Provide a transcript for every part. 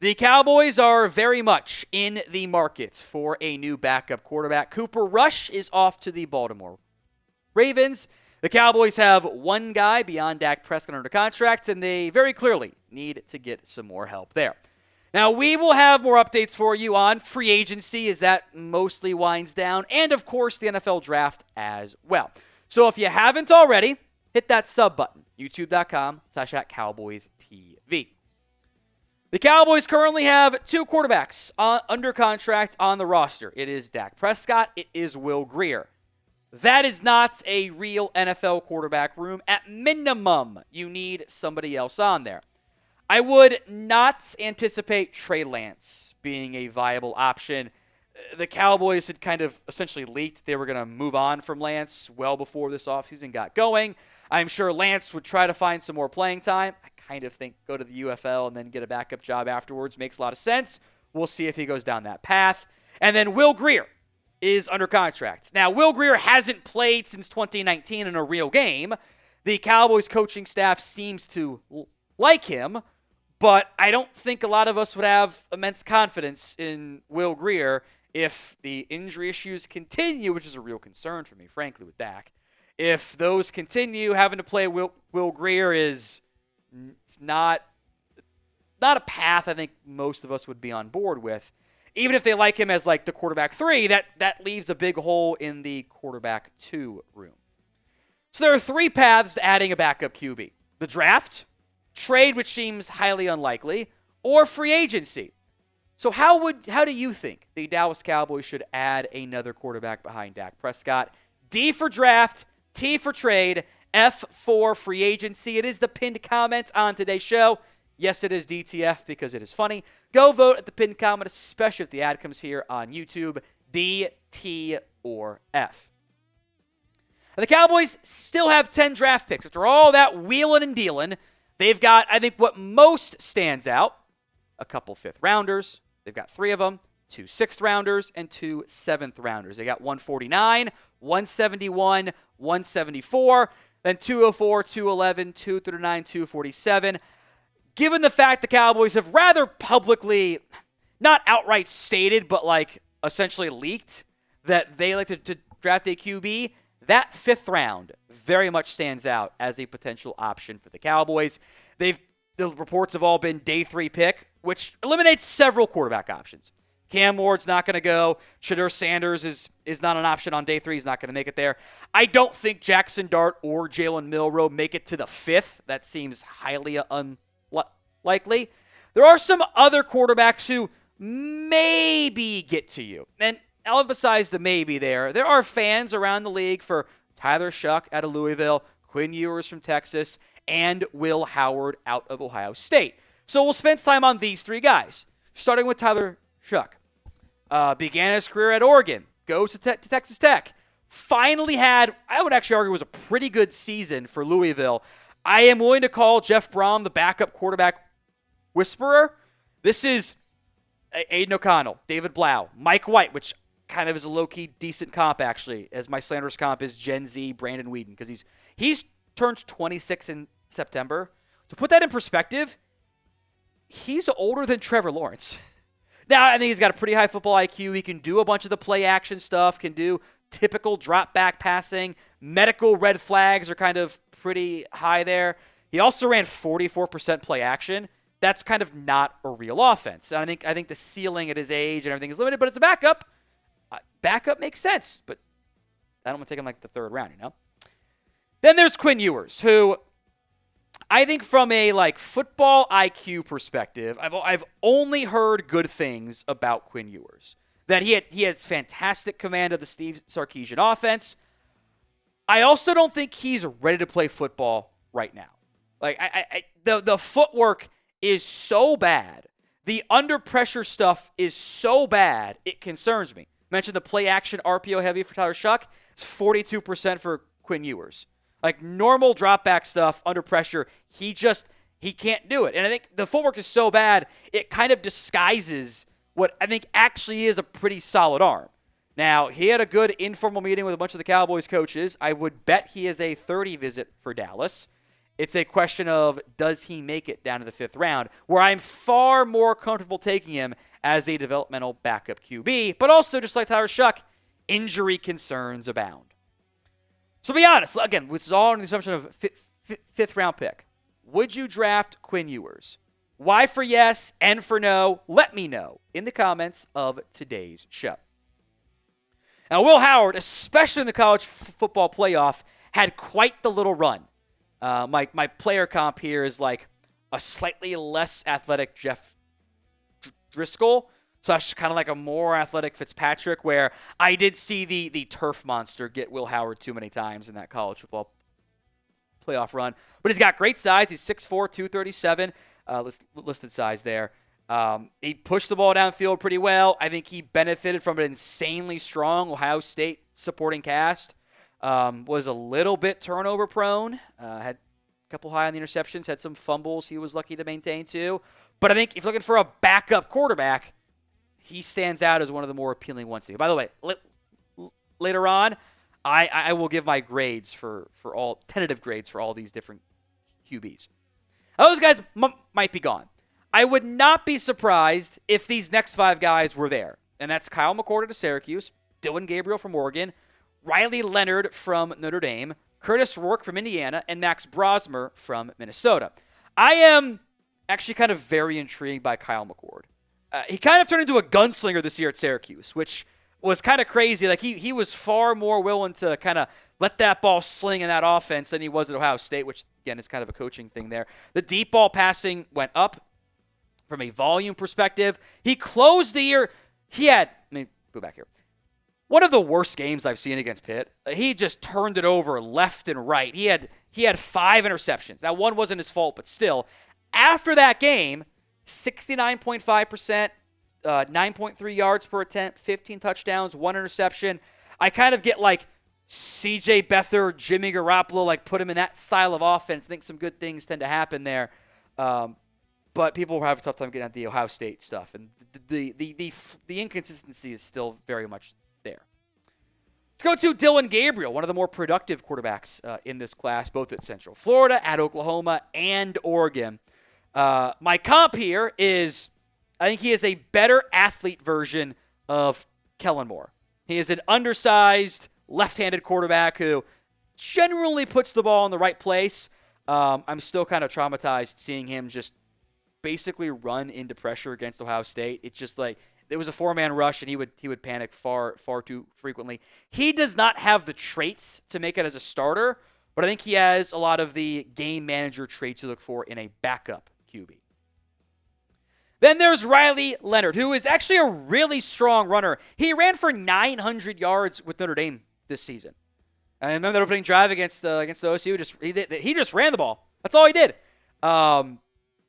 The Cowboys are very much in the market for a new backup quarterback. Cooper Rush is off to the Baltimore Ravens. The Cowboys have one guy beyond Dak Prescott under contract, and they very clearly need to get some more help there. Now, we will have more updates for you on free agency as that mostly winds down, and of course the NFL draft as well. So if you haven't already, hit that sub button, youtube.com/@CowboysTV. The Cowboys currently have two quarterbacks under contract on the roster. It is Dak Prescott. It is Will Grier. That is not a real NFL quarterback room. At minimum, you need somebody else on there. I would not anticipate Trey Lance being a viable option. The Cowboys had kind of essentially leaked they were going to move on from Lance well before this offseason got going. I'm sure Lance would try to find some more playing time. I kind of think go to the UFL and then get a backup job afterwards makes a lot of sense. We'll see if he goes down that path. And then Will Grier is under contract. Now, Will Grier hasn't played since 2019 in a real game. The Cowboys coaching staff seems to like him, but I don't think a lot of us would have immense confidence in Will Grier if the injury issues continue, which is a real concern for me, frankly, with Dak. If those continue, having to play Will Grier is not a path I think most of us would be on board with. Even if they like him as like the quarterback 3, that leaves a big hole in the quarterback 2 room. So there are 3 paths to adding a backup QB. The draft, trade, which seems highly unlikely, or free agency. So how do you think the Dallas Cowboys should add another quarterback behind Dak Prescott? D for draft, T for trade, F for free agency. It is the pinned comment on today's show. Yes, it is DTF because it is funny. Go vote at the pinned comment, especially if the ad comes here on YouTube. D, T, or F. And the Cowboys still have 10 draft picks. After all that wheeling and dealing, they've got, I think, what most stands out, a couple 5th-rounders. They've got 3 of them, 2 6th-rounders, and 2 7th-rounders. They got 149, 171, 174, then 204, 211, 239, 247. Given the fact the Cowboys have rather publicly, not outright stated, but like essentially leaked that they like to draft a QB, that 5th round very much stands out as a potential option for the Cowboys. The reports have all been day 3 pick, which eliminates several quarterback options. Cam Ward's not going to go. Shedeur Sanders is not an option on day 3. He's not going to make it there. I don't think Jackson Dart or Jalen Milroe make it to the 5th. That seems highly unlikely. There are some other quarterbacks who maybe get to you. And I'll emphasize the maybe there. There are fans around the league for Tyler Shuck out of Louisville, Quinn Ewers from Texas, and Will Howard out of Ohio State. So we'll spend time on these 3 guys, starting with Tyler Shuck. Began his career at Oregon, goes to Texas Tech. Finally had, I would actually argue, was a pretty good season for Louisville. I am willing to call Jeff Brom the backup quarterback whisperer. This is Aiden O'Connell, David Blau, Mike White, which kind of is a low-key decent comp, actually, as my slanderous comp is Gen Z Brandon Whedon, because he's turned 26 in September. To put that in perspective, he's older than Trevor Lawrence. Now, I think he's got a pretty high football IQ. He can do a bunch of the play-action stuff, can do typical drop-back passing. Medical red flags are kind of pretty high there. He also ran 44% play-action. That's kind of not a real offense. I think the ceiling at his age and everything is limited, but it's a backup. Backup makes sense, but I don't want to take him like the 3rd round, you know? Then there's Quinn Ewers, who I think from a like football IQ perspective, I've only heard good things about Quinn Ewers. That he has fantastic command of the Steve Sarkisian offense. I also don't think he's ready to play football right now. Like the footwork is so bad. The under pressure stuff is so bad, it concerns me. Mentioned the play action RPO heavy for Tyler Shuck. It's 42% for Quinn Ewers. Like normal drop back stuff under pressure, he can't do it. And I think the footwork is so bad, it kind of disguises what I think actually is a pretty solid arm. Now, he had a good informal meeting with a bunch of the Cowboys coaches. I would bet he is a 30 visit for Dallas. It's a question of, does he make it down to the 5th round, where I'm far more comfortable taking him as a developmental backup QB, but also, just like Tyler Shuck, injury concerns abound. So be honest, again, this is all on the assumption of 5th round pick. Would you draft Quinn Ewers? Why for yes and for no? Let me know in the comments of today's show. Now, Will Howard, especially in the college football playoff, had quite the little run. My player comp here is like a slightly less athletic Jeff Driscoll. So that's kind of like a more athletic Fitzpatrick, where I did see the turf monster get Will Howard too many times in that college football playoff run. But he's got great size. He's 6'4", 237, listed size there. He pushed the ball downfield pretty well. I think he benefited from an insanely strong Ohio State supporting cast. Was a little bit turnover prone. Had a couple high on the interceptions. Had some fumbles he was lucky to maintain too. But I think if you're looking for a backup quarterback, he stands out as one of the more appealing ones. By the way, later on, I will give my grades for all tentative grades for all these different QBs. Those guys might be gone. I would not be surprised if these next 5 guys were there. And that's Kyle McCord to Syracuse, Dillon Gabriel from Oregon, Riley Leonard from Notre Dame, Kurtis Rourke from Indiana, and Max Brosmer from Minnesota. I am actually kind of very intrigued by Kyle McCord. He kind of turned into a gunslinger this year at Syracuse, which was kind of crazy. Like he was far more willing to kind of let that ball sling in that offense than he was at Ohio State, which, again, is kind of a coaching thing there. The deep ball passing went up from a volume perspective. He closed the year. Let me go back here. One of the worst games I've seen against Pitt. He just turned it over left and right. He had 5 interceptions. Now, one wasn't his fault, but still. After that game, 69.5%, 9.3 yards per attempt, 15 touchdowns, 1 interception. I kind of get like C.J. Beathard, Jimmy Garoppolo, like put him in that style of offense. I think some good things tend to happen there. But people have a tough time getting at the Ohio State stuff. And the inconsistency is still very much there. Let's go to Dillon Gabriel, one of the more productive quarterbacks in this class, both at Central Florida, at Oklahoma, and Oregon. My comp here is, I think he is a better athlete version of Kellen Moore. He is an undersized, left-handed quarterback who generally puts the ball in the right place. I'm still kind of traumatized seeing him just basically run into pressure against Ohio State. It's just like, it was a 4-man rush, and he would panic far too frequently. He does not have the traits to make it as a starter, but I think he has a lot of the game manager traits you look for in a backup QB. Then there's Riley Leonard, who is actually a really strong runner. He ran for 900 yards with Notre Dame this season. And then the opening drive against OSU, he just ran the ball. That's all he did.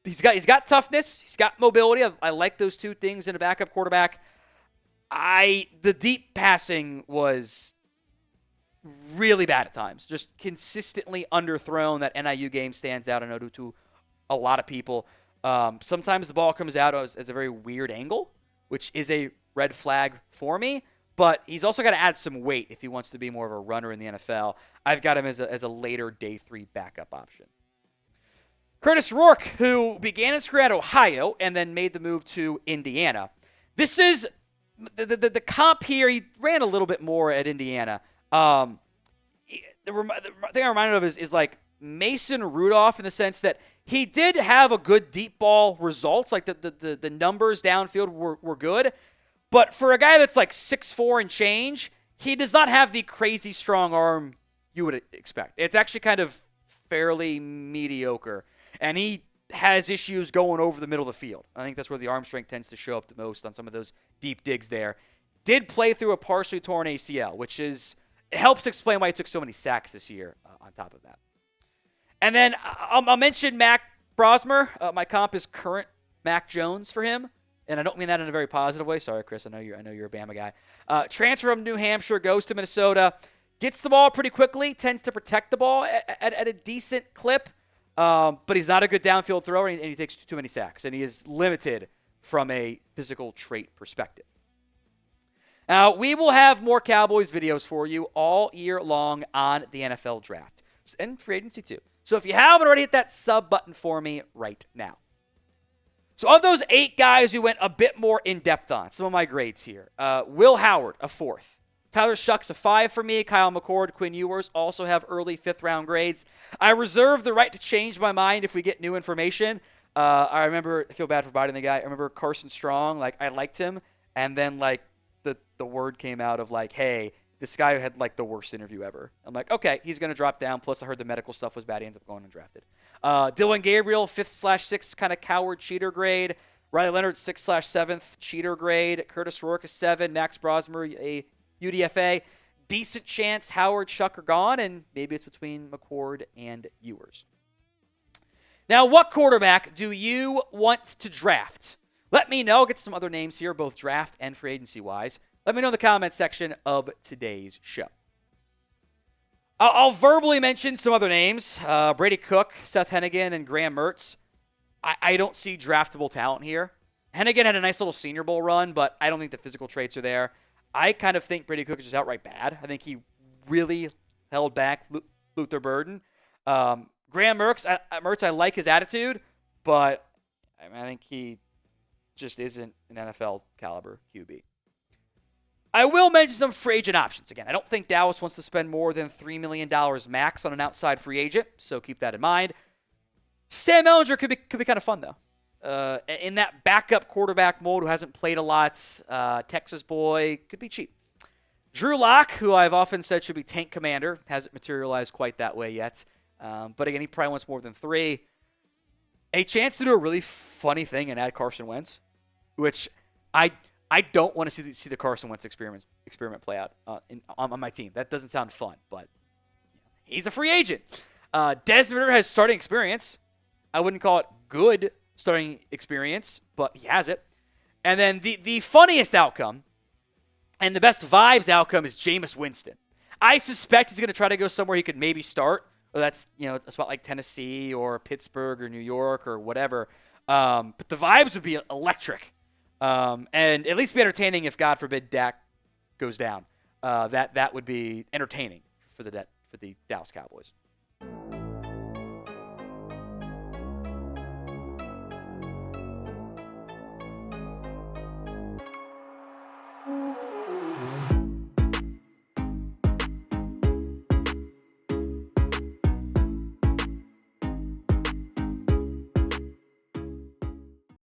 He's got toughness. He's got mobility. I like those two things in a backup quarterback. The deep passing was really bad at times. Just consistently underthrown. That NIU game stands out, I know, to a lot of people. Sometimes the ball comes out as a very weird angle, which is a red flag for me. But he's also got to add some weight if he wants to be more of a runner in the NFL. I've got him as a later day 3 backup option. Kurtis Rourke, who began his career at Ohio and then made the move to Indiana. This is the comp here. He ran a little bit more at Indiana. The thing I'm reminded of is like Mason Rudolph, in the sense that he did have a good deep ball results. Like the numbers downfield were good. But for a guy that's like 6'4" and change, he does not have the crazy strong arm you would expect. It's actually kind of fairly mediocre. And he has issues going over the middle of the field. I think that's where the arm strength tends to show up the most on some of those deep digs there. Did play through a partially torn ACL, which it helps explain why he took so many sacks this year on top of that. And then I'll mention Mac Brosmer. My comp is current Mac Jones for him. And I don't mean that in a very positive way. Sorry, Chris. I know you're a Bama guy. Transfer from New Hampshire, goes to Minnesota. Gets the ball pretty quickly. Tends to protect the ball at a decent clip. But he's not a good downfield thrower, and he takes too many sacks. And he is limited from a physical trait perspective. Now, we will have more Cowboys videos for you all year long on the NFL draft. And free agency too. So if you haven't already, hit that sub button for me right now. So of those 8 guys, we went a bit more in-depth on. Some of my grades here. Will Howard, a 4th. Tyler Shucks, a 5 for me. Kyle McCord, Quinn Ewers also have early 5th-round grades. I reserve the right to change my mind if we get new information. I feel bad for biting the guy. I remember Carson Strong, I liked him. And then, the word came out of, hey, this guy had, the worst interview ever. I'm like, okay, he's going to drop down. Plus, I heard the medical stuff was bad. He ends up going undrafted. Dillon Gabriel, 5th/6th kind of coward cheater grade. Riley Leonard, 6/7th cheater grade. Kurtis Rourke, a 7. Max Brosmer, a UDFA. Decent chance Howard, Shuck are gone, and maybe it's between McCord and Ewers. Now, what quarterback do you want to draft? Let me know. I'll get some other names here, both draft and free agency-wise. Let me know in the comments section of today's show. I'll verbally mention some other names. Brady Cook, Seth Hennigan, and Graham Mertz. I don't see draftable talent here. Hennigan had a nice little Senior Bowl run, but I don't think the physical traits are there. I kind of think Brady Cook is just outright bad. I think he really held back Luther Burden. Graham Mertz, I like his attitude, but I think he just isn't an NFL caliber QB. I will mention some free agent options. Again, I don't think Dallas wants to spend more than $3 million max on an outside free agent, so keep that in mind. Sam Ehlinger could be kind of fun, though. In that backup quarterback mold who hasn't played a lot, Texas boy, could be cheap. Drew Lock, who I've often said should be tank commander, hasn't materialized quite that way yet. But again, he probably wants more than 3. A chance to do a really funny thing and add Carson Wentz, which I don't want to see the Carson Wentz experiment play out on my team. That doesn't sound fun, but he's a free agent. Desmond Ridder has starting experience. I wouldn't call it good starting experience, but he has it. And then the funniest outcome and the best vibes outcome is Jameis Winston. I suspect he's going to try to go somewhere he could maybe start. Or that's a spot like Tennessee or Pittsburgh or New York or whatever. But the vibes would be electric. And at least be entertaining if, God forbid, Dak goes down. That would be entertaining for the Dallas Cowboys.